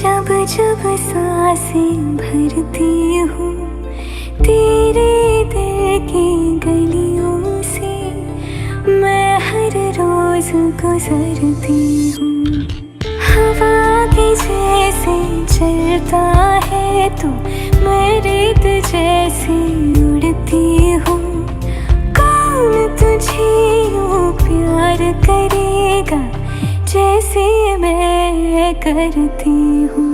जब जब सांसें भरती हूँ तेरे दिल की गलियों से, मैं हर रोज गुजरती हूँ। हवा के जैसे चलता है तू, मैं रेत जैसे उड़ती हूँ। कौन तुझे यूँ प्यार करेगा जैसे मैं करती हूँ।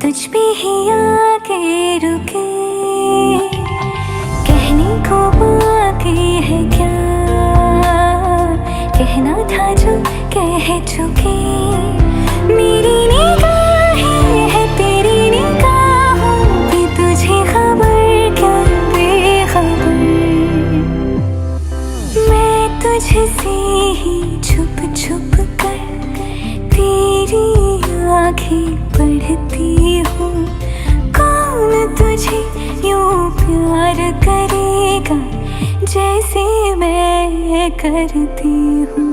तुझ पे ही आके रुके, कहने को बाकी है क्या, कहना था जो कह चुके। मेरी निगाहें है तेरी निगाहों पे, तुझे खबर क्या बेखबर। मैं तुझसे ही छुप छुप कर तेरी आँखें पढ़ती हूँ। कौन तुझे यूँ प्यार करेगा जैसे मैं करती हूँ।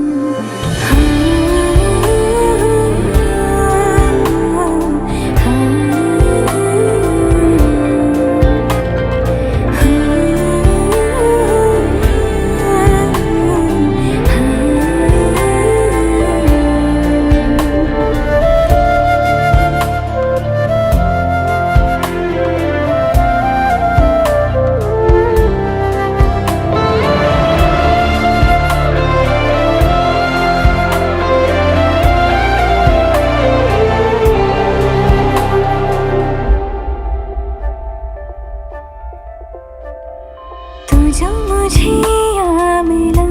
जो मुझे यहाँ मिला,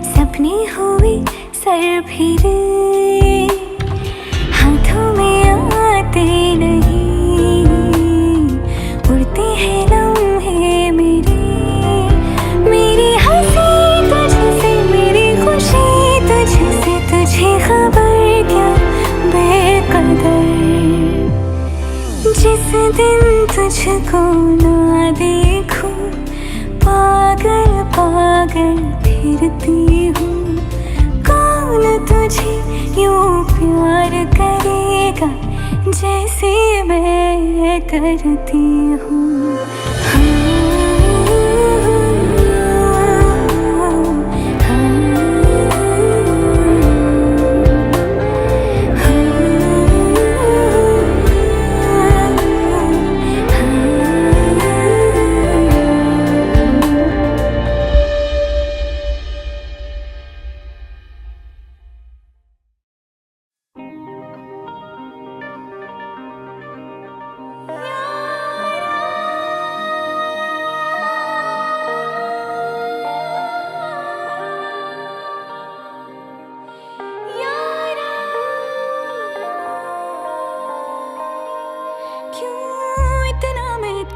सपने हुए सर फिरे, हाथों में आते नहीं, उड़ते हैं लम्हे मेरे। मेरी हंसी तुझसे, मेरी खुशी तुझसे, तुझे खबर क्या बेकदर। जिस दिन तुझको ना देखूं, पागल पागल फिरती हूँ। कौन तुझे यूँ प्यार करेगा जैसे मैं करती हूँ।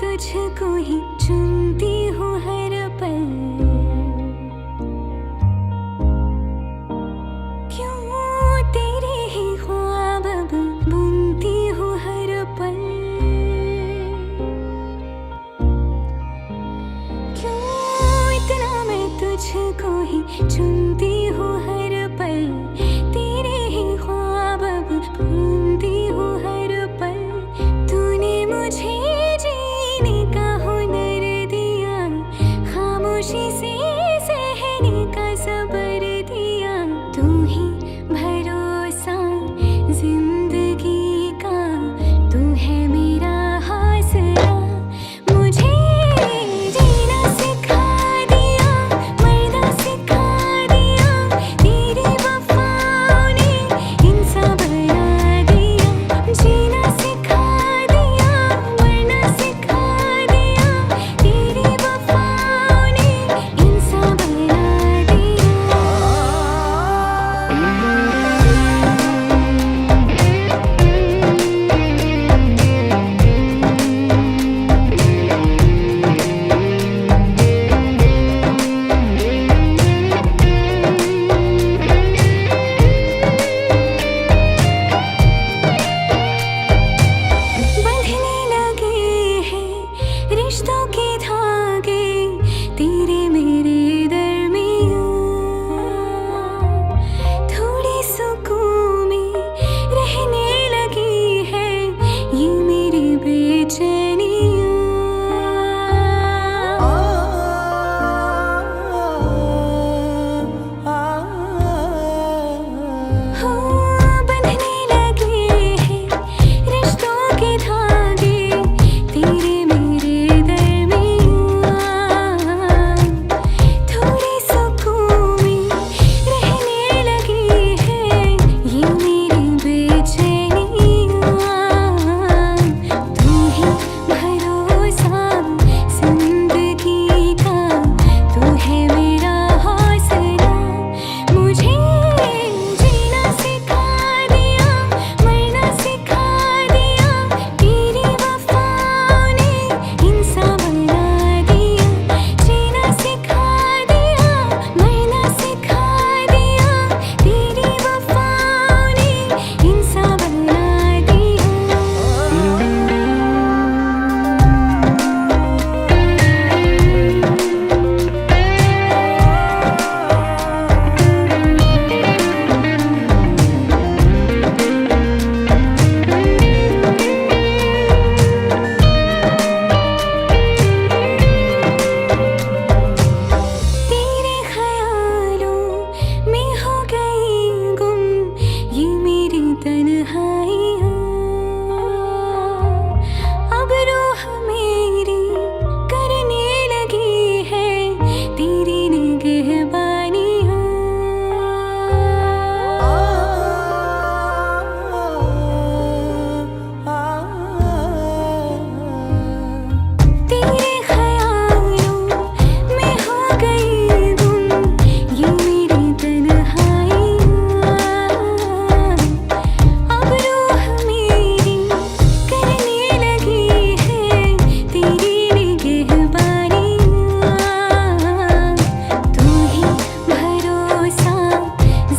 तुझको ही चुनती हूँ हर पल, क्यों तेरे ही ख्वाब बुनती हूँ हर पल। क्यों इतना मैं तुझको ही चुनती हूँ हर पल, तेरे ही ख्वाब बुनती हूँ हर पल। तूने मुझे जीने का हुनर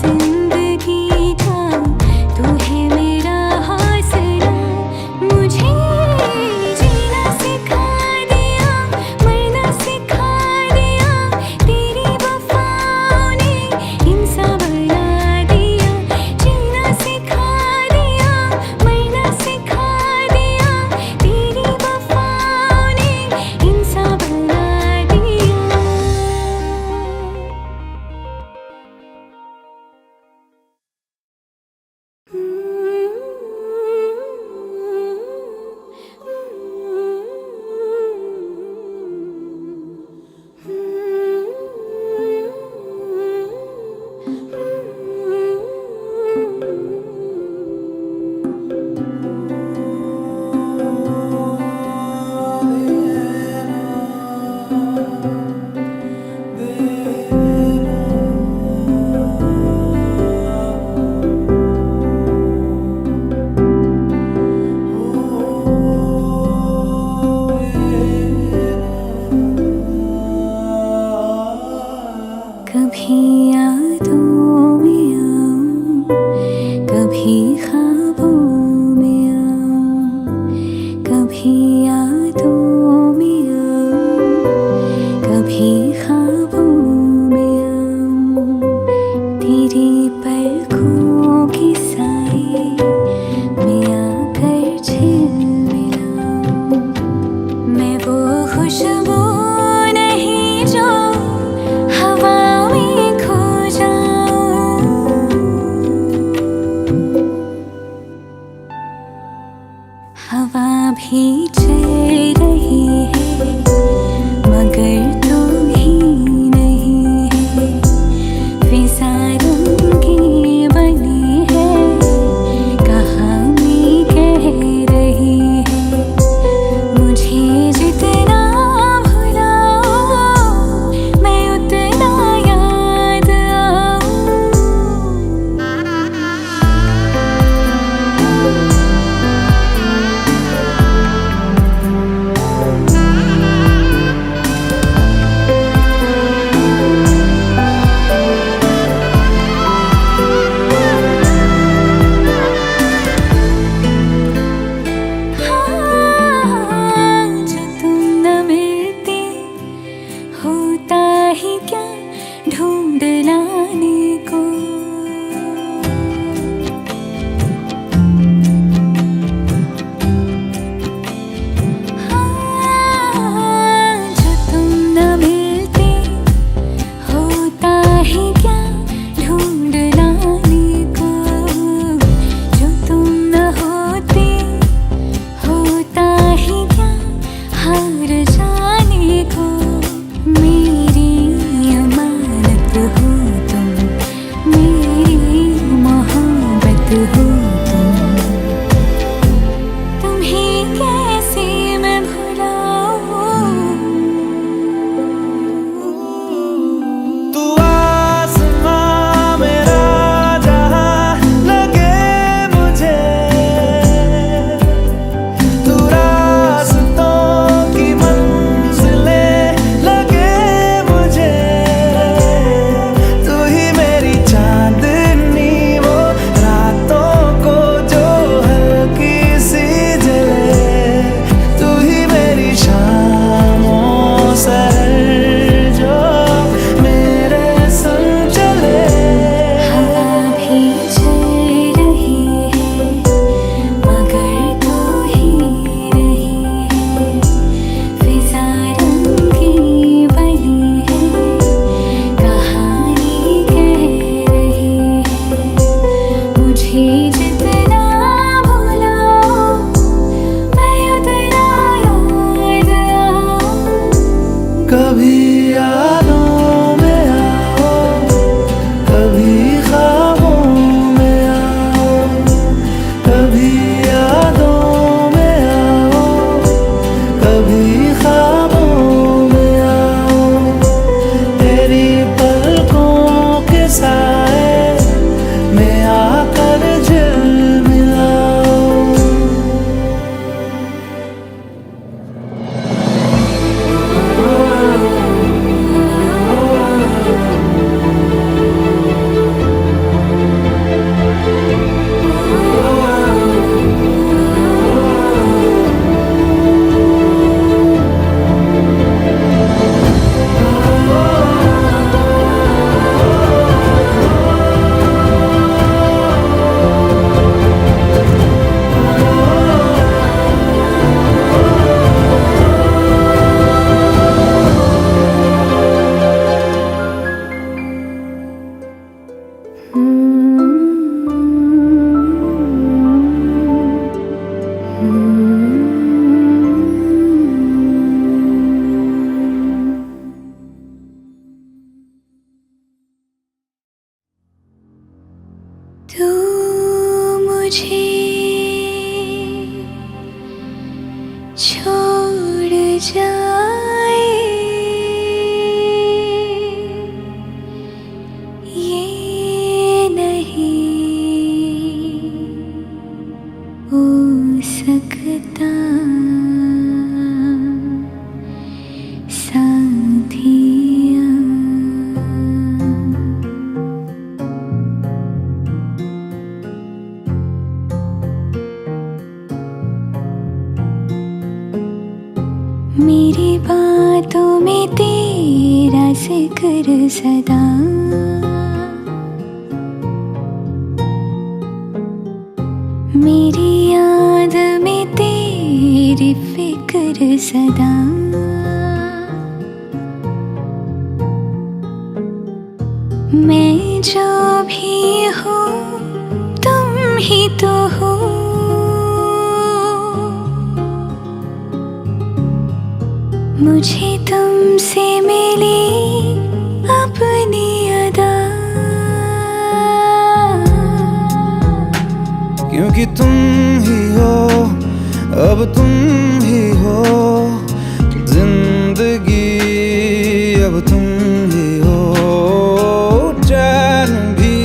जिंदगी का तू है मेरा हौसला। मुझे जीना सिखा दिया, मरना सिखा दिया, तेरी वफाओं ने इंसान बना दिया। जीना सिखा दिया, मरना सिखा दिया, तेरी वफाओं ने इंसान बना दिया। कभी यादों में आऊं, कभी ख्वाबों में आऊं, कभी यादों में आऊं, कभी ख्वाबों में आऊं, तेरी पलकों की साए में आकर झिलमिलाऊं। मैं वो खुशबू नहीं जो हवा में खो जाऊं। हवा भी चल रही है मगर तू ही नहीं है। फिजा रंगी बनी है, कहानी कह रही है। मुझे जितना भुलाओ मैं उतना याद आऊं। जो तुम न मिलते होता ही क्या ढूंढ लाने को। जो तुम न मिलते होता ही क्या ढूंढ लाने को। जो तुम न होते होता ही क्या हार जाने को। मेरी अमानत हो तुम, मेरी मोहब्बत हो तुम। तुम्हें कैसे मैं भुलाऊं। तू आसमां मेरा जहां लगे मुझे, तू रास्तों की मंजिलें लगे मुझे। तू ही मेरी चांदनी वो रातों मुझे छोड़ जाए, ये नहीं हो सकता साथिया। मेरी बातों में तेरा जिक्र सदा, मेरी याद में तेरी फिक्र सदा। मैं जो भी हूँ तुम ही तो हो, मुझे तुमसे मिली अपनी अदा। क्योंकि तुम ही हो, अब तुम ही हो जिंदगी, अब तुम ही हो चैन भी,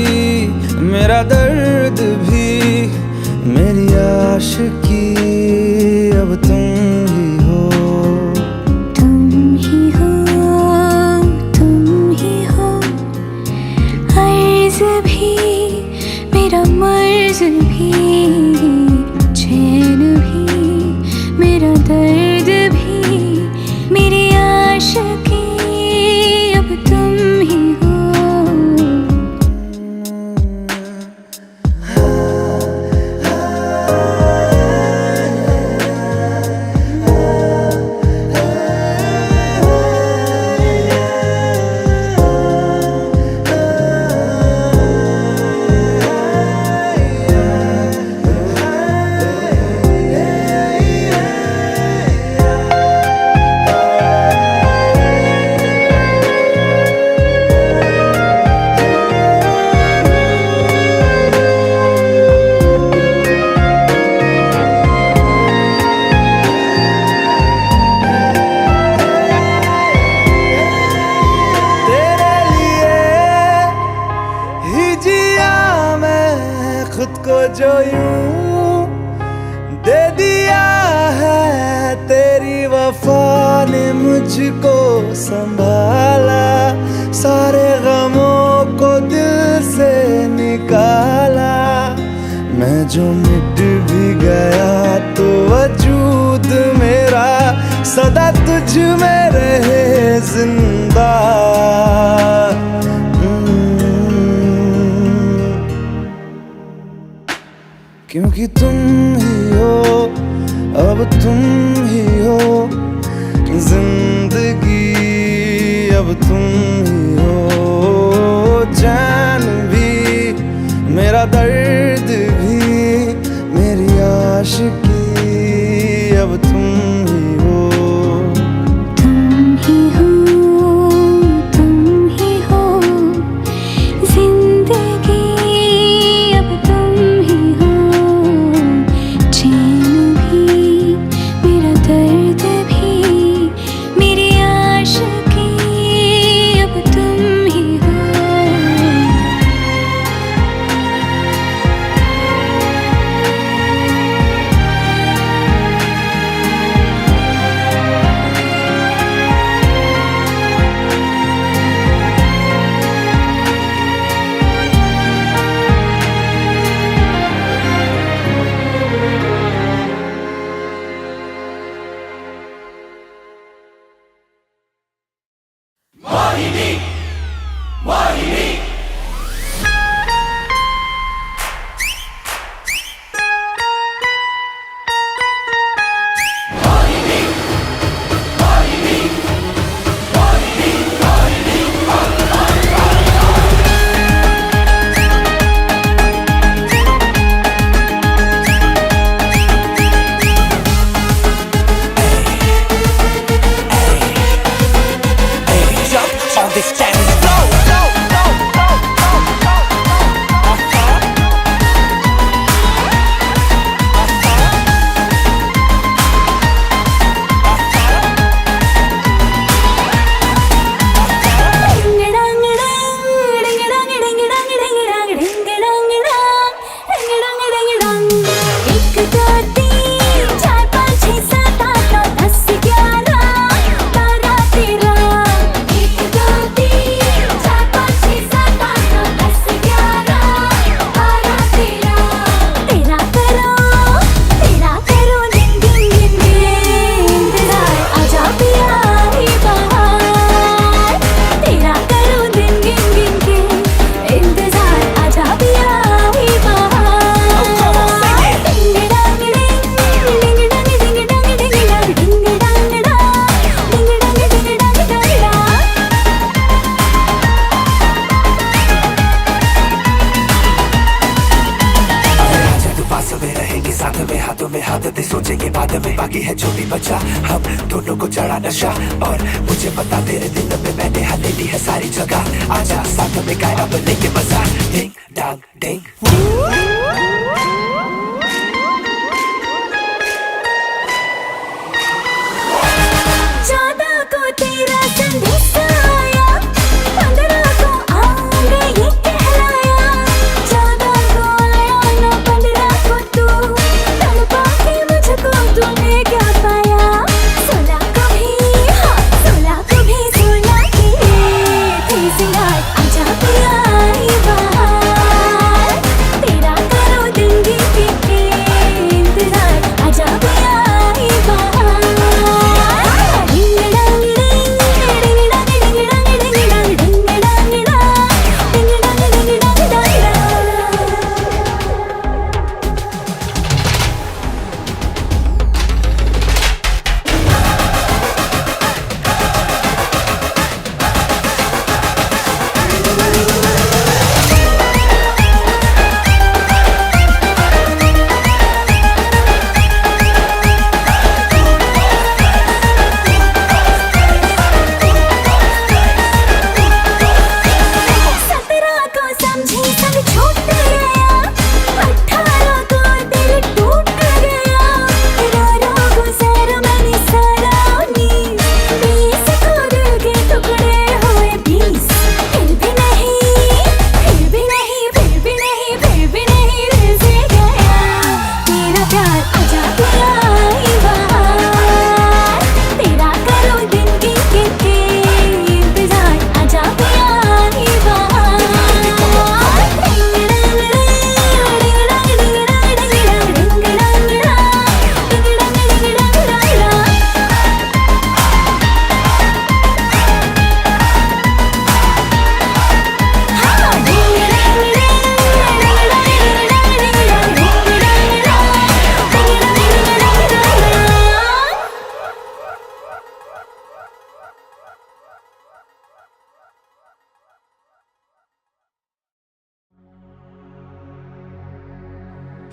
मेरा दर्द भी, मेरी आशिकी, अब तुम ही हो। तुम ही हो, तुम ही हो, अर्ज़ भी मेरा मर्ज़ भी, चैन भी मेरा दर्द भी, मेरी आशिकी, अब तुम ही हो। खुद को जो यूं दे दिया है, तेरी वफा ने मुझको संभाला, सारे गमों को दिल से निकाला। मैं जो मिट भी गया तो वजूद मेरा सदा तुझ में रहे जिंदा। क्योंकि तुम ही हो, अब तुम ही हो जिंदगी, अब तुम ही हो चैन भी, मेरा दर्द भी, मेरी आशिकी, अब तुम ही हो। तुम ही हो, तुम ही हो जिंदगी, अब तुम ही हो चैन भी, मेरा दर्द भी, मेरी आशिकी, अब तुम ही हो। बातें सोचेंगे बाद में, बाकी है जो भी बचा हम दोनों को चढ़ा नशा। और मुझे पता तेरे दिल में मैंने हले ली है सारी जगह, आजा साथ में गाया अब लेके मजा। डिंग डांग डिंग ज्यादा को तेरा संदेश आया, 15 को आऊंगा ये कहलाया। ज्यादा को आया ना 15 को तू, तड़पा के मुझको तूने क्या पाया। 16 को भी हाँ 16 को भी 16 की थी सिंगार, आजा पिया आई बाहर, तेरा करो देंगे के इंतजार, आजा पिया आई बाहर।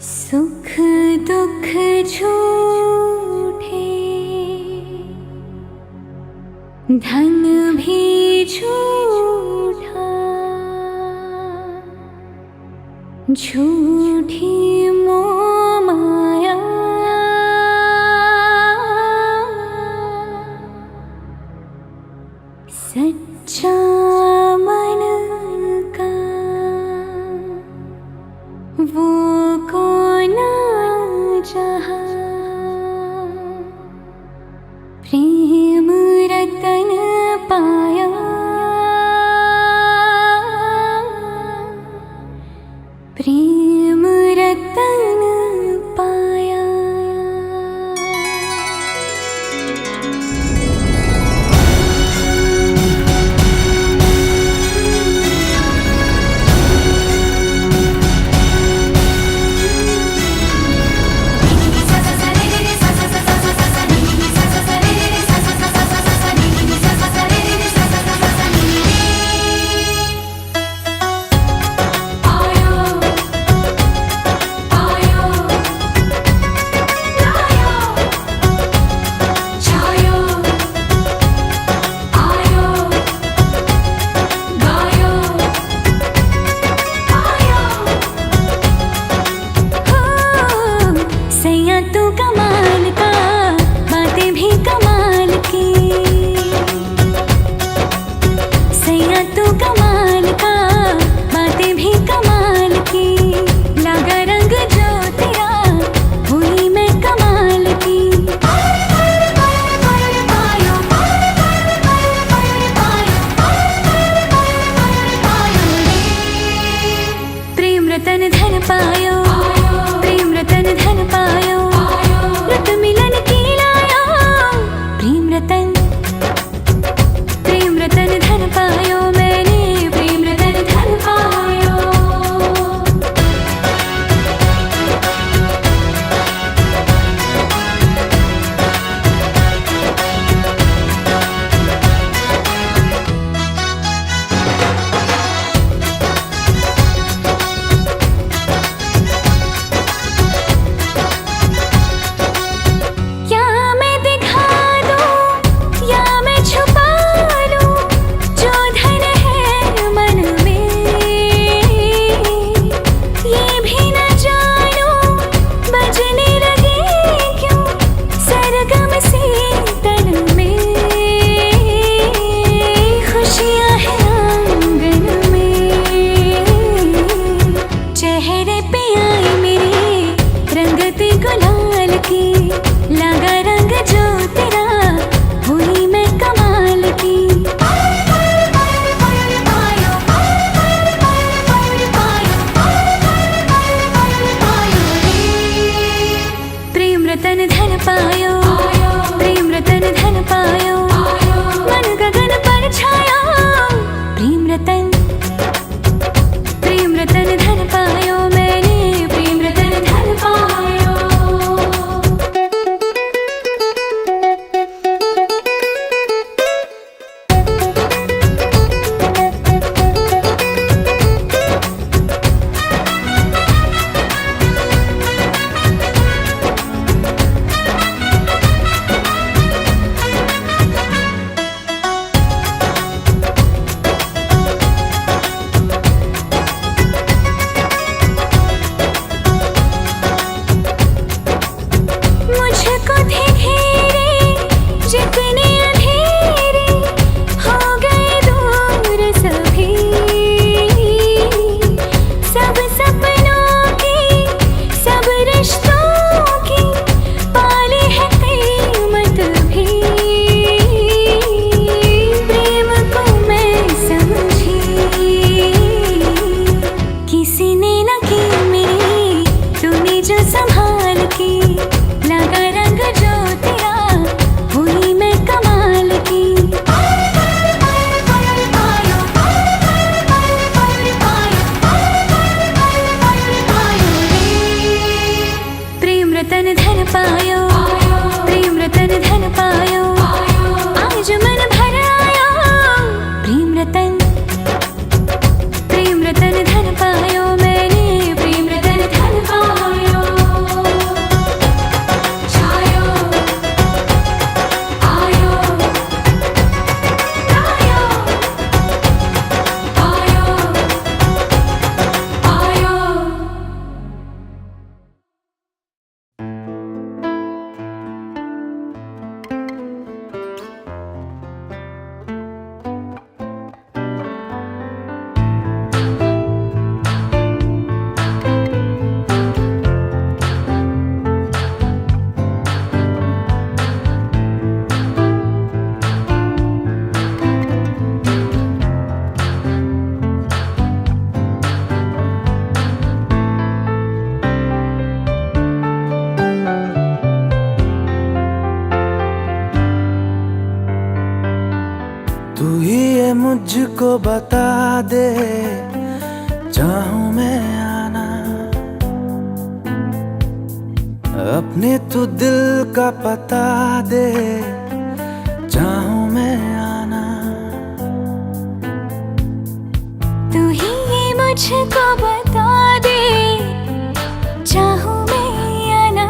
सुख दुख झूठे, धन भी झूठा, झूठी मोह माया, सच्चा मन का वो कौन जहाँ, प्रेम रतन पाया, प्रेम रतन पाया। चेहरे पे आई मेरे रंगत गुलाल की, लगा रंग जो तेरा हुई मैं कमाल की। प्रेम रतन धन पायो, प्रेम रतन धन पायो, मन गगन पर छाया। प्रेम रतन धन पायो मैंने, प्रेम रतन धन पायो। मुझको थे घेरे जितने अंधेरे, हो गए दूर सभी। सब सपनों की, सब रिश्तों की पाली है कीमत भी। प्रेम को मैं समझी किसी ने न की मेरी, तूने जो संभाल की। लगा रंग जो तेरा हुई मैं कमाल की। प्रेम रतन धन पायो, प्रेम रतन धन पायो, आज मन भर आयो। प्रेम रतन धन पायो मैंने, प्रेम रतन धन पायो। छायो आयो आयो आयो आयो। तू ही ये मुझको बता दे, चाहूं मैं आना अपने तू दिल का पता दे, चाहूं मैं आना। तू ही ये मुझको बता दे, चाहूं मैं आना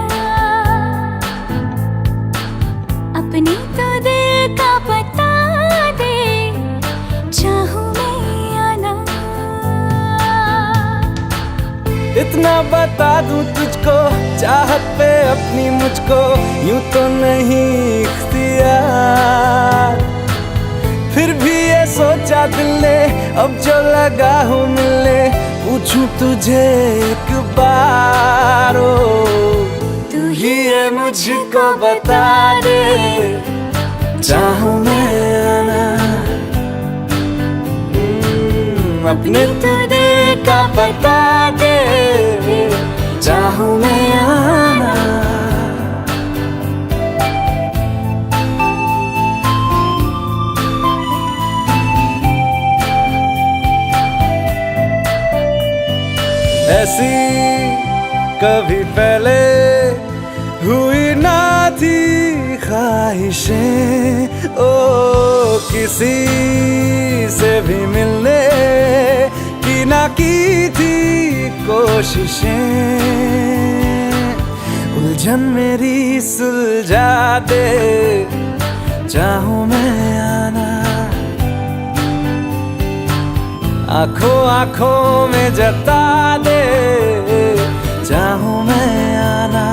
अपनी तो दिल का पता दे, चाहूं मैं आना। इतना बता दूं तुझको, चाहत पे अपनी मुझको यूं तो नहीं इख्तियार। फिर भी ये सोचा दिल ने, अब जो लगा हूँ मिलने, पूछूं तुझे एक बार। ओ तू ही ये मुझको बता दे, चाहूं मैं आना अपने तो दिल का पता दे, चाहूं मैं आना। ऐसी कभी पहले हुई ना थी ख्वाहिशें, ओ किसी से भी मिलने की ना की थी कोशिशें। उलझन मेरी सुलझा दे, चाहूं मैं आना आंखों आंखों में जता दे, चाहूं मैं आना।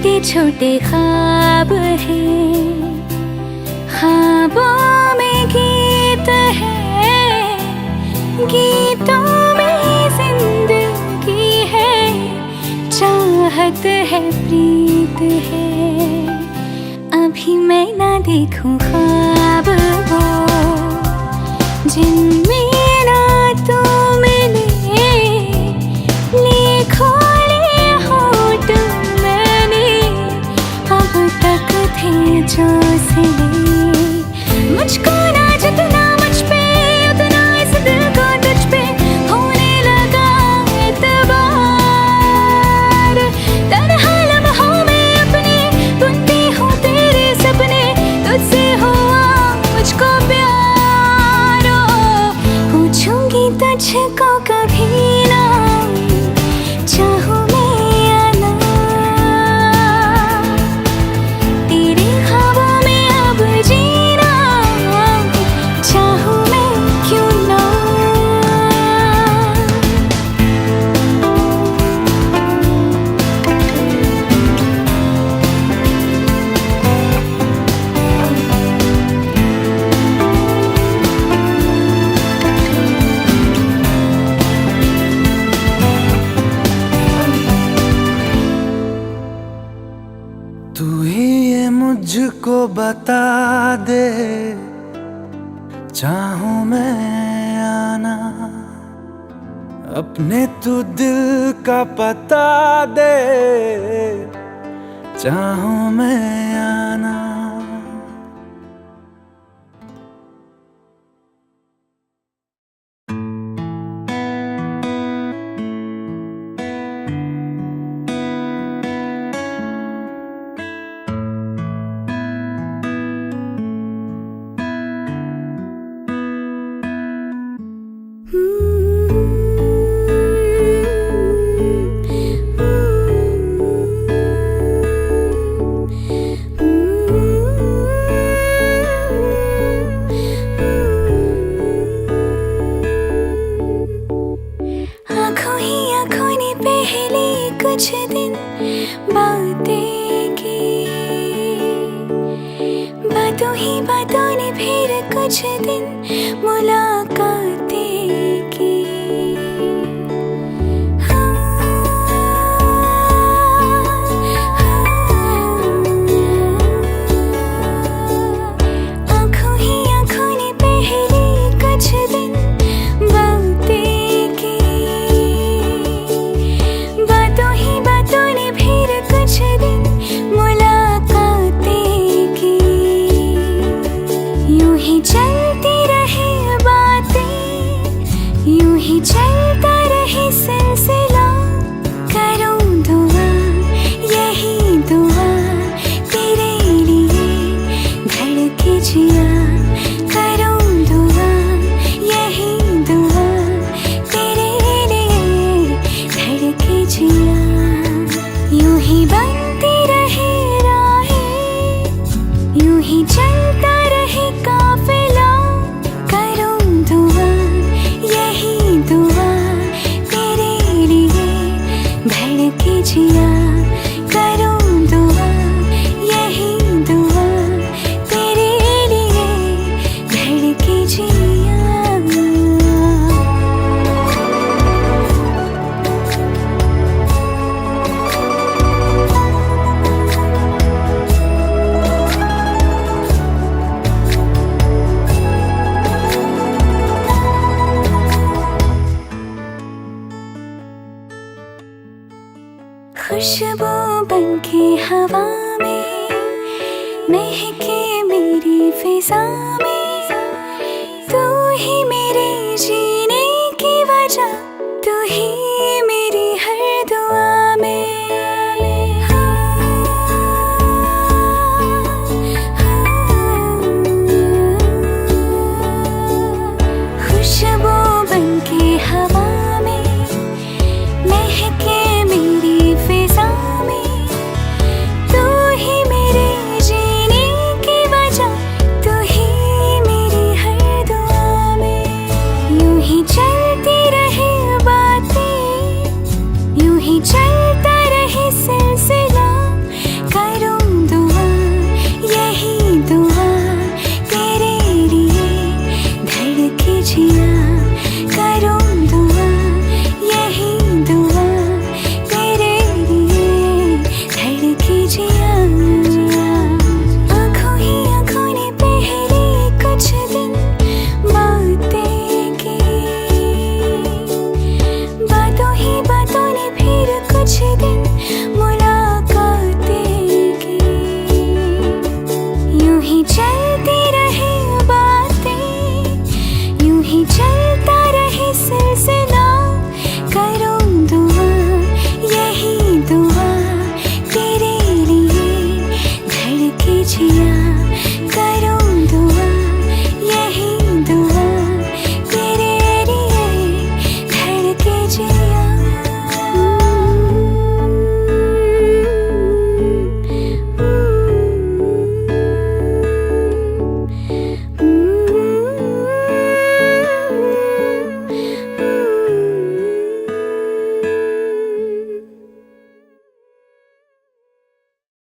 छोटे छोटे ख्वाब हैं, ख्वाबों में गीत है, गीतों में जिंदगी है, चाहत है, प्रीत है। अभी मैं ना देखूं ख्वाब वो जिनमें ना तू मिले, लिखो ले होठ मैंने अब तक थे जो सिले। मुझको ना जितना मुझ पे उतना इस दिल को तुझ पे होने लगा एतबार। तन्हा लम्हों में अपने बुनती हूँ तेरे सपने, तुझसे हुआ मुझको प्यार। पूछूंगी तुझको कभी ना, चाहूँ मैं या ना, तेरे ख्वाबों में अब जीना चाहूँ मैं क्यों ना। तू ही ये मुझको बता दे, चाहूं मैं आना, अपने तू दिल का पता दे, चाहूं मैं आना। आँखों ही आँखों ने पहले कुछ दिन बातें की, बातों ही बातों ने फिर कुछ दिन मुलाकातें की। आँखों ही आँखों ने पहले कुछ दिन बातें की, बातों ही बातों ने फिर कुछ दिन मुलाकातें की। यूं ही चलती रही बातें, यूं ही चलता रहे सिलसिला। करूं दुआ यही दुआ तेरे लिए धड़के जिया। करूं दुआ यही दुआ तेरे लिए धड़के जिया। यूं ही बनती रहे राहें, यूं ही चलता रहे काफिला। करूं दुआ यही दुआ तेरे लिए धड़के जिया। करूं दुआ यही दुआ तेरे लिए धड़के जिया। खुशबू बनके हवा में महके मेरी फिजा में, तू ही मेरे जी